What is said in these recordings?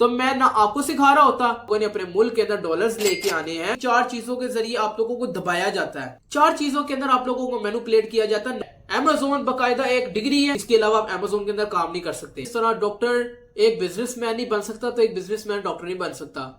तो मैं ना आपको सिखा रहा होता, कोई ने अपने मुल्क के अंदर डॉलर्स लेके आने हैं। 4 चीजों के जरिए आप लोगों को दबाया जाता है, 4 चीजों के अंदर आप लोगों को मैनिपुलेट किया जाता है। अमेज़न बकायदा एक डिग्री है, इसके अलावा आप अमेज़न के अंदर काम नहीं कर सकते। इस तरह डॉक्टर एक बिजनेसमैन नहीं बन सकता, तो एक बिजनेसमैन डॉक्टर नहीं बन सकता।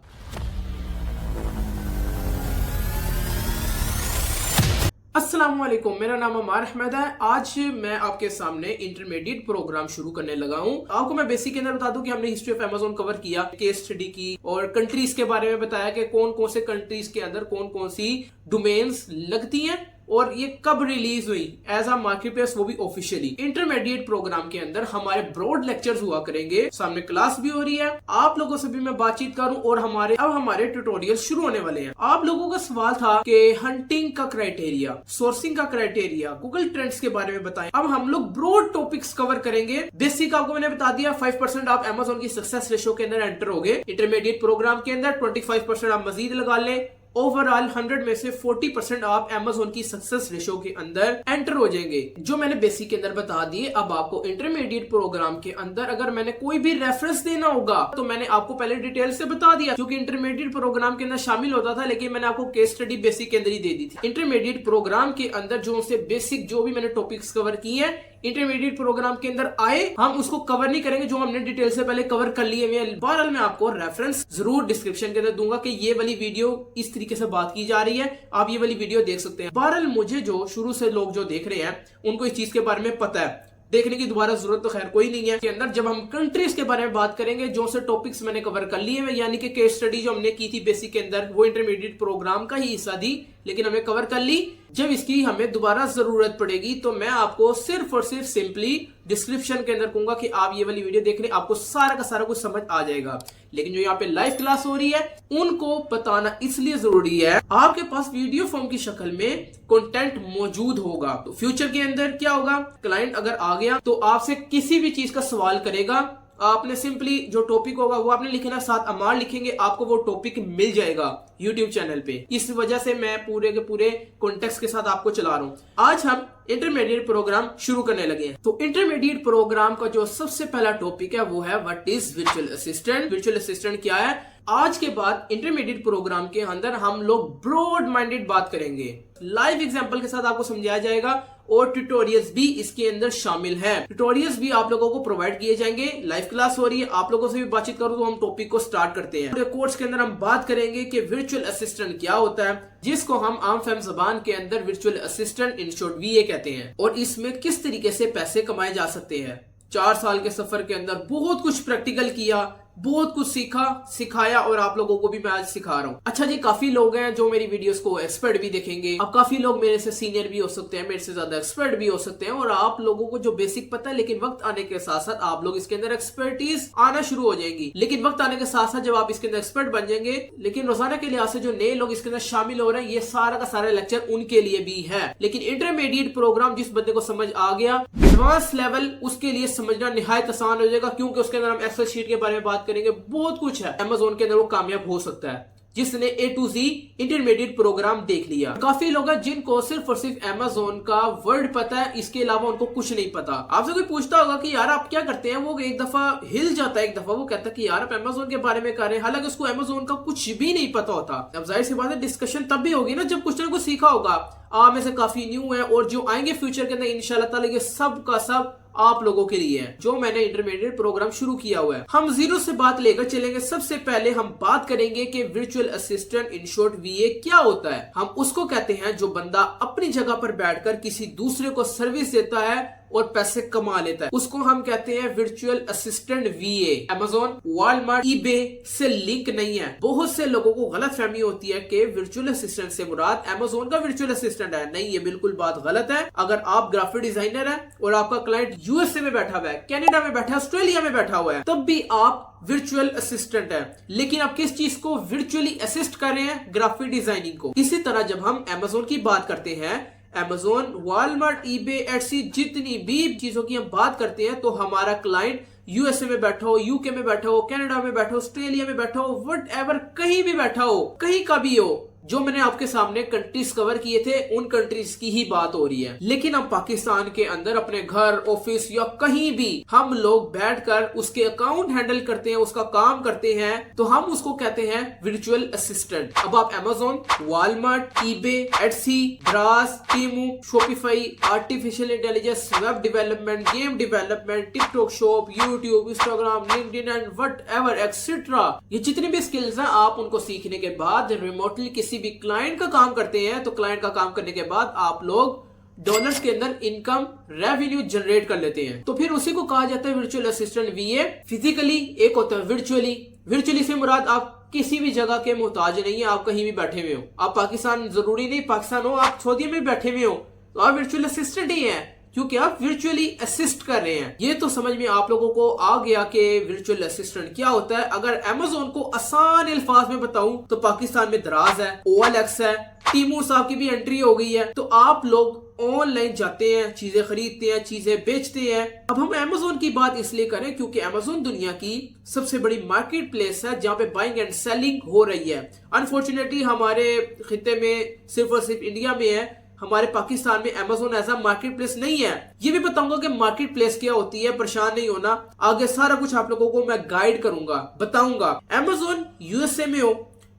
अस्सलाम वालेकुम, मेरा नाम अमार अहमद है। आज मैं आपके सामने इंटरमीडिएट प्रोग्राम शुरू करने लगा हूँ। आपको मैं बेसिक के अंदर बता दूं कि हमने हिस्ट्री ऑफ अमेज़न कवर किया, केस स्टडी की और कंट्रीज के बारे में बताया कि कौन कौन से कंट्रीज के अंदर कौन कौन सी डोमेन्स लगती हैं और ये कब रिलीज हुई एज अ मार्केट प्लेस, वो भी ऑफिशियली। इंटरमीडिएट प्रोग्राम के अंदर हमारे ब्रॉड लेक्चर्स हुआ करेंगे, सामने क्लास भी हो रही है, आप लोगों से भी मैं बातचीत करूं और हमारे ट्यूटोरियल शुरू होने वाले हैं। आप लोगों का सवाल था कि हंटिंग का क्राइटेरिया, सोर्सिंग का क्राइटेरिया, गूगल ट्रेंड्स के बारे में बताएं। अब हम लोग ब्रॉड टॉपिक्स कवर करेंगे। बेसिक आपको मैंने बता दिया, 5% आप अमेज़न की सक्सेस रेशियो के अंदर एंटर हो गए। इंटरमीडिएट प्रोग्राम के अंदर 25% आप मजीद लगा ले। ओवरऑल 100 में से 40% आप अमेज़न की सक्सेस रेशियो के अंदर एंटर हो जाएंगे, जो मैंने बेसिक के अंदर बता दिए। अब आपको इंटरमीडिएट प्रोग्राम के अंदर अगर मैंने कोई भी रेफरेंस देना होगा तो मैंने आपको पहले डिटेल से बता दिया, क्योंकि इंटरमीडिएट प्रोग्राम के अंदर शामिल होता था, लेकिन मैंने आपको केस स्टडी बेसिक के अंदर ही दे दी थी। इंटरमीडिएट प्रोग्राम के अंदर जो से बेसिक जो भी मैंने टॉपिक्स कवर किए हैं, इंटरमीडिएट प्रोग्राम के अंदर आए, हम उसको कवर नहीं करेंगे जो हमने डिटेल से पहले कवर कर लिए हुए। बहरहाल मैं आपको रेफरेंस जरूर डिस्क्रिप्शन के अंदर दूंगा कि ये वाली वीडियो इस तरीके से बात की जा रही है, आप ये वाली वीडियो देख सकते हैं। बहरहाल मुझे जो शुरू से लोग जो देख रहे हैं उनको इस चीज के बारे में पता है, देखने की दोबारा जरूरत तो खैर कोई नहीं है। के अंदर जब हम कंट्रीज के बारे में बात करेंगे, जो से टॉपिक्स मैंने कवर कर लिए हैं, यानी कि केस स्टडी जो हमने की थी बेसिक के अंदर, वो इंटरमीडिएट प्रोग्राम का ही हिस्सा थी, लेकिन हमने कवर कर ली। जब इसकी हमें दोबारा जरूरत पड़ेगी तो मैं आपको सिर्फ और सिर्फ सिंपली डिस्क्रिप्शन के अंदर कहूंगा कि आप ये वाली वीडियो देख रहे हैं, आपको सारा का सारा कुछ समझ आ जाएगा। लेकिन जो यहाँ पे लाइव क्लास हो रही है उनको बताना इसलिए जरूरी है, आपके पास वीडियो फॉर्म की शक्ल में कंटेंट मौजूद होगा। तो फ्यूचर के अंदर क्या होगा, क्लाइंट अगर आ गया तो आपसे किसी भी चीज का सवाल करेगा, आपने सिंपली जो टॉपिक होगा वो आपने लिखना, साथ अमार लिखेंगे, आपको वो टॉपिक मिल जाएगा YouTube चैनल पे। इस वजह से मैं पूरे के पूरे कॉन्टेक्स्ट के साथ आपको चला रहा हूँ। आज हम इंटरमीडिएट प्रोग्राम शुरू करने लगे हैं। तो इंटरमीडिएट प्रोग्राम का जो सबसे पहला टॉपिक है वो है what is virtual assistant. Virtual assistant क्या है? आज के बाद इंटरमीडिएट प्रोग्राम के अंदर हम लोग ब्रॉड माइंडेड बात करेंगे, लाइव एग्जांपल के साथ आपको समझाया जाएगा और ट्यूटोरियल्स भी इसके अंदर शामिल है। ट्यूटोरियल्स भी आप लोगों को प्रोवाइड किए जाएंगे। लाइव क्लास हो रही है, आप लोगों से भी बातचीत करूं तो हम टॉपिक को स्टार्ट करते हैं। कोर्स के अंदर हम बात करेंगे कि वर्चुअल असिस्टेंट क्या होता है, जिसको हम आम फहम जबान के अंदर virtual assistant in short VA कहते हैं, और इसमें किस तरीके से पैसे कमाए जा सकते हैं। 4 साल के सफर के अंदर बहुत कुछ प्रैक्टिकल किया, बहुत कुछ सीखा, सिखाया, और आप लोगों को भी मैं आज सिखा रहा हूँ। अच्छा जी, काफी लोग हैं जो मेरी वीडियोस को एक्सपर्ट भी देखेंगे। अब काफी लोग मेरे से सीनियर भी हो सकते हैं, मेरे से ज्यादा एक्सपर्ट भी हो सकते हैं, और आप लोगों को जो बेसिक पता है, लेकिन वक्त आने के साथ साथ आप लोग इसके अंदर एक्सपर्टीज आना शुरू हो जाएगी। लेकिन वक्त आने के साथ साथ जब आप इसके अंदर एक्सपर्ट बन जाएंगे, लेकिन रोजाना के लिहाज से जो नए लोग इसके अंदर शामिल हो रहे हैं, ये सारा का सारा लेक्चर उनके लिए भी है। लेकिन इंटरमीडिएट प्रोग्राम जिस बंदे को समझ आ गया, एडवांस लेवल, उसके लिए समझना निहायत आसान हो जाएगा, क्योंकि उसके अंदर हम एक्सेल शीट के बारे में बात करेंगे। बहुत कुछ है अमेज़न के अंदर, वो कामयाब हो सकता है जिसने A to Z intermediate program देख लिया। काफी लोग हैं जिनको सिर्फ और सिर्फ अमेज़न का वर्ड पता है, इसके अलावा उनको कुछ नहीं पता। आपसे कोई पूछता होगा कि यार आप क्या करते हैं, वो एक दफा हिल जाता है, एक दफा वो कहता है कि यार आप अमेज़न के बारे में कर रहे हैं, हालांकि उसको अमेज़न का कुछ भी नहीं पता होता। अब जाहिर सी बात है, डिस्कशन तब भी होगी ना जब कुछ ना कुछ सीखा होगा। आप में से काफी न्यू है, और जो आएंगे फ्यूचर के अंदर इंशाल्लाह ताला, ये सब का सब आप लोगों के लिए है। जो मैंने इंटरमीडिएट प्रोग्राम शुरू किया हुआ है, हम जीरो से बात लेकर चलेंगे। सबसे पहले हम बात करेंगे कि virtual assistant in short VA क्या होता है। हम उसको कहते हैं जो बंदा अपनी जगह पर बैठकर किसी दूसरे को सर्विस देता है और पैसे कमा लेता है, उसको हम कहते हैं virtual assistant VA। Amazon, Walmart, eBay से लिंक नहीं है। बहुत से लोगों को गलत फहमी होती है कि वर्चुअल असिस्टेंट से मुराद अमेज़न का वर्चुअल असिस्टेंट है। नहीं, ये बिल्कुल बात गलत है। अगर आप ग्राफिक डिजाइनर है और आपका क्लाइंट USA में बैठा हुआ है, कनाडा में बैठा है, ऑस्ट्रेलिया में बैठा हुआ है, तब भी आप वर्चुअल असिस्टेंट है। लेकिन आप किस चीज को वर्चुअली असिस्ट कर रहे हैं? ग्राफिक डिजाइनिंग को। इसी तरह जब हम अमेज़न की बात करते हैं, अमेज़न, वॉलमार्ट, eBay, एटसी, जितनी भी चीजों की हम बात करते हैं, तो हमारा क्लाइंट USA में बैठा हो, UK में बैठा हो, कनाडा में बैठा हो, ऑस्ट्रेलिया में बैठा हो, व्हाटएवर, कहीं भी बैठा हो, कहीं का भी हो, जो मैंने आपके सामने कंट्रीज कवर किए थे उन कंट्रीज की ही बात हो रही है। लेकिन हम पाकिस्तान के अंदर अपने घर, ऑफिस या कहीं भी हम लोग बैठकर उसके अकाउंट हैंडल करते हैं, उसका काम करते हैं, तो हम उसको कहते हैं वर्चुअल असिस्टेंट। अब आप Amazon, Walmart, eBay, Etsy, Draas, Temu, Shopify, artificial intelligence, web development, game development, TikTok shop, YouTube, Instagram, LinkedIn and whatever etcetera, ये जितनी भी स्किल्स हैं आप उनको सीखने के बाद रिमोटली किसी भी क्लाइंट का काम करते हैं, तो क्लाइंट का काम करने के बाद आप लोग डॉलर्स के अंदर इनकम रेवेन्यू जनरेट कर लेते हैं। तो फिर उसी को कहा जाता है वर्चुअल असिस्टेंट VA। फिजिकली एक होता है वर्चुअली। वर्चुअली से मुराद आप किसी भी जगह के मोहताज नहीं है, आप कहीं भी बैठे हुए हो, आप पाकिस्तान जरूरी नहीं पाकिस्तान हो, आप सऊदी में बैठे हुए हो तो आप वर्चुअल असिस्टेंट ही हैं, क्योंकि आप वर्चुअली असिस्ट कर रहे हैं। ये तो समझ में आप लोगों को आ गया कि वर्चुअल असिस्टेंट क्या होता है। अगर Amazon को आसान अल्फाज में बताऊं तो पाकिस्तान में दराज है, OLX है, टीमू साहब की भी एंट्री हो गई है। तो आप लोग ऑनलाइन जाते हैं, चीजें खरीदते हैं, चीजें बेचते हैं। अब हम Amazon की बात इसलिए करें क्योंकि Amazon दुनिया की सबसे बड़ी मार्केट प्लेस है जहां पे बाइंग एंड सेलिंग हो रही है। अनफॉर्चुनेटली हमारे खिते में सिर्फ और सिर्फ इंडिया में है, हमारे पाकिस्तान में Amazon ऐसा मार्केट प्लेस नहीं है। ये भी बताऊंगा कि मार्केट प्लेस क्या होती है, परेशान नहीं होना, आगे सारा कुछ आप लोगों को मैं गाइड करूंगा, बताऊंगा। Amazon USA में हो,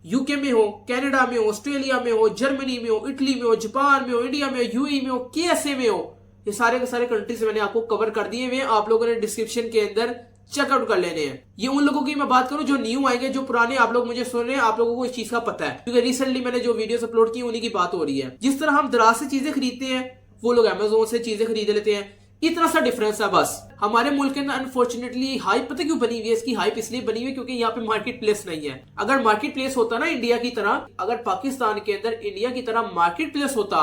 UK में हो, कनाडा में हो, ऑस्ट्रेलिया में हो, जर्मनी में हो, इटली में हो, जापान में हो, इंडिया में हो, UAE में हो, KSA में हो, ये सारे के सारे कंट्रीज मैंने आपको कवर कर दिए हुए हैं। आप लोगों ने डिस्क्रिप्शन के अंदर चेकआउट कर लेने हैं। ये उन लोगों की मैं बात करूं जो न्यू आएंगे, जो पुराने आप लोग मुझे सुन रहे हैं, आप लोगों को इस चीज का पता है क्योंकि रिसेंटली मैंने जो वीडियोस अपलोड की उन्हीं की बात हो रही है। जिस तरह हम दराज से चीजें खरीदते हैं वो लोग Amazon से चीजें खरीद लेते हैं, इतना सा डिफरेंस है बस। हमारे मुल्क के अंदर अनफॉर्चुनेटली हाइप पता क्यों बनी हुई है, इसकी हाइप इसलिए बनी हुई है क्योंकि यहाँ पे मार्केट प्लेस नहीं है। अगर मार्केट प्लेस होता ना इंडिया की तरह, अगर पाकिस्तान के अंदर इंडिया की तरह मार्केट प्लेस होता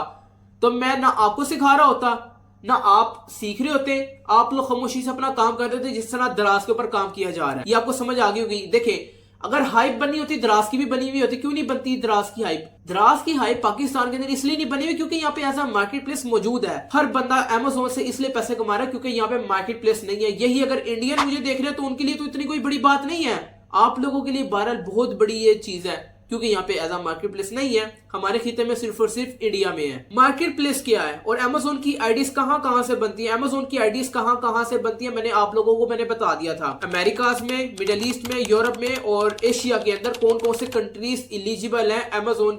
तो मैं ना आपको सिखा रहा होता ना आप सीख रहे होते, आप लोग खामोशी से अपना काम कर रहे थे जिस तरह दराज के ऊपर काम किया जा रहा है। ये आपको समझ आ गई होगी। देखें, अगर हाइप बनी होती दराज की भी बनी हुई होती, क्यों नहीं बनती दराज की हाइप? दराज की हाइप पाकिस्तान के अंदर इसलिए नहीं बनी हुई क्योंकि यहाँ पे ऐसा मार्केट प्लेस मौजूद है। हर बंदा Amazon से इसलिए पैसे कमा रहा है क्योंकि यहाँ पे मार्केट प्लेस नहीं है। यही अगर इंडियन मुझे देख रहे हैं तो उनके लिए तो इतनी कोई बड़ी बात नहीं है, आप लोगों के लिए बहरहाल बहुत बड़ी ये चीज है क्योंकि यहाँ पे ऐसा मार्केट प्लेस नहीं है। हमारे खिते में सिर्फ और सिर्फ इंडिया में है। मार्केट प्लेस क्या है और Amazon की आईडीज कहाँ से बनती है, Amazon की आईडीज कहाँ से बनती है, मैंने आप लोगों को बता दिया था। अमेरिकाज में, मिडिल ईस्ट में, यूरोप में और एशिया के अंदर कौन कौन से कंट्रीज इलिजिबल है Amazon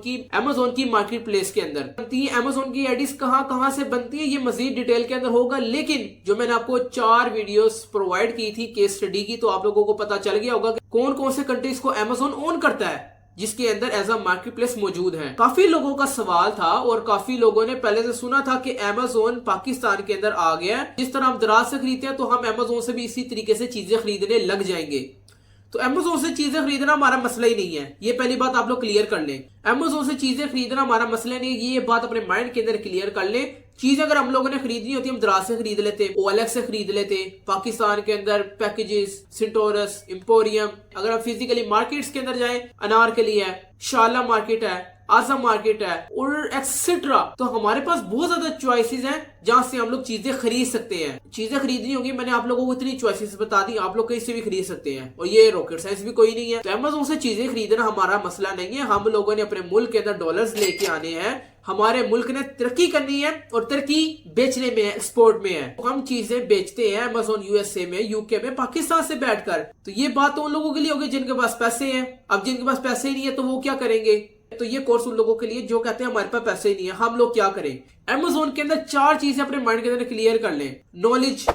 की मार्केट प्लेस के अंदर बनती है। Amazon की आईडीज कहाँ से बनती है ये मजीद डिटेल के अंदर होगा, लेकिन जो मैंने आपको 4 वीडियोस प्रोवाइड की थी केस स्टडी की, तो आप लोगों को पता चल गया होगा कि कौन कौन से कंट्रीज को Amazon ओन करता है जिसके अंदर एज अ मार्केट प्लेस मौजूद है। काफी लोगों का सवाल था और काफी लोगों ने पहले से सुना था कि Amazon पाकिस्तान के अंदर आ गया है, जिस तरह हम दराज से खरीदते हैं तो हम Amazon से भी इसी तरीके से चीजें खरीदने लग जाएंगे। तो Amazon से चीजें खरीदना हमारा मसला ही नहीं है, ये पहली बात आप लोग क्लियर कर लें। Amazon से चीजें खरीदना हमारा मसला नहीं है, ये बात अपने माइंड के अंदर क्लियर कर लें। चीज अगर हम लोगों ने खरीदनी होती हम दराज से खरीद लेते, OLX से खरीद लेते, पाकिस्तान के अंदर पैकेजेस, सिंटोरस, एम्पोरियम। अगर आप फिजिकली मार्केट्स के अंदर जाएं, अनारकली है, शाला मार्केट है, आजम मार्केट है और एक्सेट्रा, तो हमारे पास बहुत ज्यादा चॉइसेस हैं जहां से हम लोग चीजें खरीद सकते हैं। चीजें खरीदनी होगी, मैंने आप लोगों को इतनी चॉइसेस बता दी, आप लोग कहीं से भी खरीद सकते हैं और ये रॉकेट साइंस भी कोई नहीं है। तो Amazon से चीजें खरीदना हमारा मसला नहीं है। हम लोगों ने अपने मुल्क के अंदर डॉलर्स लेके आने हैं, हमारे मुल्क ने तरक्की करनी है और तरक्की बेचने में है, एक्सपोर्ट में है। तो हम चीजें बेचते हैं Amazon USA में, UK में, पाकिस्तान से बैठकर। तो ये बात तो उन लोगों के लिए होगी जिनके पास पैसे हैं। अब जिनके पास पैसे ही नहीं है तो वो क्या करेंगे? तो ये कोर्स उन लोगों के लिए जो कहते हैं हमारे पास पैसे ही नहीं है, हम लोग क्या करें? Amazon के अंदर 4 चीजें अपने माइंड के अंदर क्लियर कर लें, नॉलेज,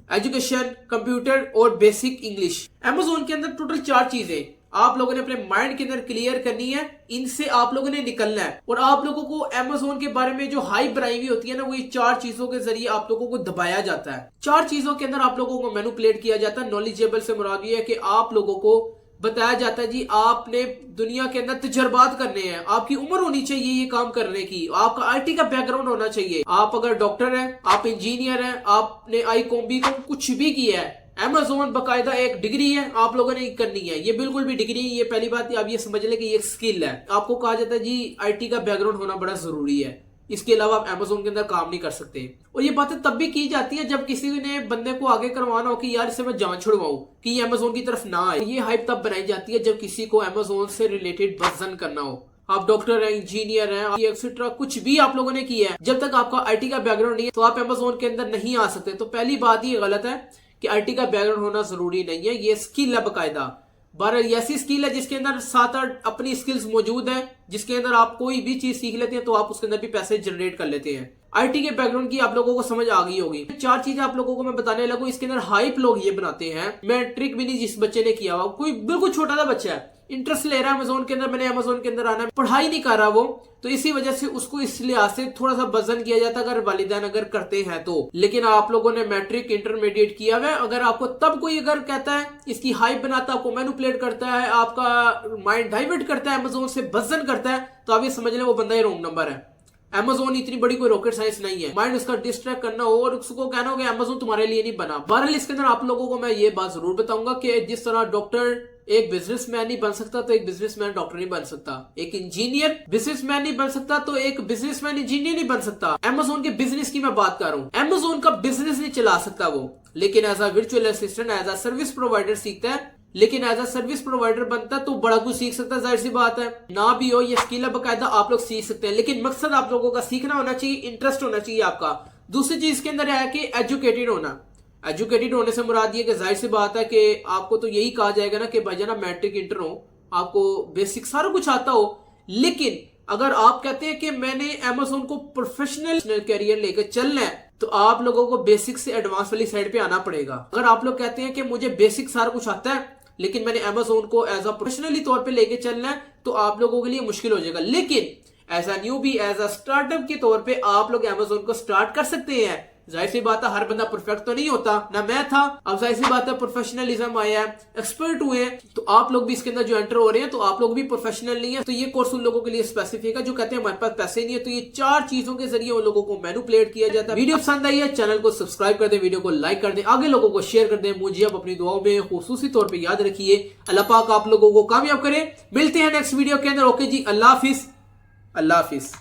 एजुकेशन, कंप्यूटर और बेसिक इंग्लिश। Amazon के अंदर टोटल 4 चीजें आप लोगों ने अपने माइंड के अंदर क्लियर करनी है, इनसे आप लोगों ने निकलना है। और आप लोगों को Amazon के बारे में जो हाइप बनाई हुई होती है ना, वो ये 4 चीजों के जरिए आप लोगों को दबाया जाता है। 4 चीजों के अंदर आप लोगों को मैनिपुलेट किया जाता है। नॉलेजेबल से मुराद ये है कि आप लोगों को बताया जाता है जी आपने दुनिया के अंदर तजर्बात करने हैं, आपकी उम्र होनी चाहिए ये काम करने की, आपका IT का बैकग्राउंड होना चाहिए। आप अगर डॉक्टर हैं, आप इंजीनियर हैं, आपने ICOM BCom कुछ भी किया है, Amazon बकायदा एक डिग्री है, आप लोगों ने करनी है। ये बिल्कुल भी डिग्री, ये पहली बात आप ये समझ लें कि ये एक स्किल है। आपको कहा जाता है जी IT का बैकग्राउंड होना बड़ा जरूरी है, इसके अलावा आप Amazon के अंदर काम नहीं कर सकते। और ये बातें तब भी की जाती है जब किसी ने बंदे को आगे करवाना हो कि यार इससे मैं जान छुड़वाऊं कि ये Amazon की तरफ ना आए। ये हाइप तब बनाई जाती है जब किसी को Amazon से रिलेटेड वर्जन करना हो। आप डॉक्टर हैं, इंजीनियर हैं, एक्सेट्रा कुछ भी आप लोगों ने किया है, जब तक आपका आईटी का बैकग्राउंड नहीं है तो आप अमेज़न के अंदर नहीं आ सकते। तो पहली बात ये गलत है कि आईटी का बैकग्राउंड होना जरूरी नहीं है, ये स्किल है बकायदा। 12 ऐसी स्किल है जिसके अंदर 7-8 अपनी स्किल्स मौजूद है, जिसके अंदर आप कोई भी चीज सीख लेते हैं तो आप उसके अंदर भी पैसे जनरेट कर लेते हैं। आईटी के बैकग्राउंड की आप लोगों को समझ आ गई होगी। 4 चीजें आप लोगों को मैं बताने लगूं, इसके अंदर हाइप लोग ये बनाते हैं। मैट्रिक भी नहीं जिस बच्चे ने किया हुआ, कोई बिल्कुल छोटा सा बच्चा है, इंटरेस्ट ले रहा है अमेज़न के अंदर, मैंने अमेज़न के अंदर आना है, पढ़ाई नहीं कर रहा वो, तो इसी वजह से उसको इस लिहाज से थोड़ा सा वजन किया जाता है अगर वालिदैन अगर करते हैं तो। लेकिन आप लोगों ने मैट्रिक इंटरमीडिएट किया हुआ है, अगर आपको तब कोई अगर कहता है, इसकी हाइप बनाता है, आपको मैनिपुलेट करता है, आपका माइंड डाइवर्ट करता है, अमेज़न से वजन करता है, तो आप ये समझ लें वो बंदा ही रॉन्ग नंबर है। अमेज़न इतनी बड़ी कोई रॉकेट साइंस नहीं है, माइंड उसका डिस्ट्रैक्ट करना हो और उसको कहना हो कि अमेज़न तुम्हारे लिए नहीं बना। बहरहाल इसके अंदर आप लोगों को मैं ये बात जरूर बताऊंगा कि जिस तरह डॉक्टर एक बिजनेसमैन नहीं बन सकता तो एक बिजनेसमैन डॉक्टर नहीं बन सकता, एक इंजीनियर बिजनेसमैन नहीं बन सकता तो एक बिजनेसमैन इंजीनियर नहीं बन सकता। अमेज़न के बिजनेस की मैं बात कर रहा हूँ, अमेज़न का बिजनेस नहीं चला सकता वो, लेकिन as a virtual assistant, as a service provider सीखता है, लेकिन एज अ सर्विस प्रोवाइडर बनता है तो बड़ा कुछ सीख सकता है, जाहिर सी बात है। ना भी हो ये स्किल है बकायदा आप लोग सीख सकते हैं, लेकिन मकसद आप लोगों का सीखना होना चाहिए, इंटरेस्ट होना चाहिए आपका। दूसरी चीज के अंदर है कि एजुकेटेड होना। एजुकेटेड होने से मुराद ये कि जाहिर सी बात है कि आपको तो यही कहा जाएगा ना कि भाई ना मैट्रिक इंटर हो, आपको बेसिक सारा कुछ आता हो, लेकिन अगर आप कहते हैं कि मैंने अमेज़न को प्रोफेशनल कैरियर लेकर चलना है तो आप लोगों को बेसिक से एडवांस वाली साइड पे आना पड़ेगा। अगर आप लोग कहते हैं कि मुझे बेसिक सारा कुछ आता है लेकिन मैंने अमेज़न को एज अ प्रोफेशनली तौर पे लेके चलना है तो आप लोगों के लिए मुश्किल हो जाएगा। लेकिन as a newbie, as a startup के तौर पे आप लोग अमेज़न को स्टार्ट कर सकते हैं। जाहिर सी बात है हर बंदा परफेक्ट तो नहीं होता, ना मैं था, अब जाहिर सी बात है प्रोफेशनलिज्म आया है, एक्सपर्ट हुए हैं, तो आप लोग भी इसके अंदर जो एंटर हो रहे हैं तो आप लोग भी प्रोफेशनल नहीं है। तो ये कोर्स उन लोगों के लिए स्पेसिफिक है जो कहते हैं हमारे पास पैसे नहीं है, तो ये 4 चीजों के जरिए उन लोगों को मैनिपुलेट किया जाता है। वीडियो पसंद आई है चैनल को सब्सक्राइब कर दे, वीडियो को लाइक कर दे, आगे लोगों को शेयर कर दे, मुझे आप अपनी दुआओं में खुसूसी तौर पर याद रखिए। अल्लाह पाक आप लोगों को कामयाब करे। मिलते हैं नेक्स्ट वीडियो के अंदर। ओके जी, अल्लाह हाफिज, अल्लाह हाफिज।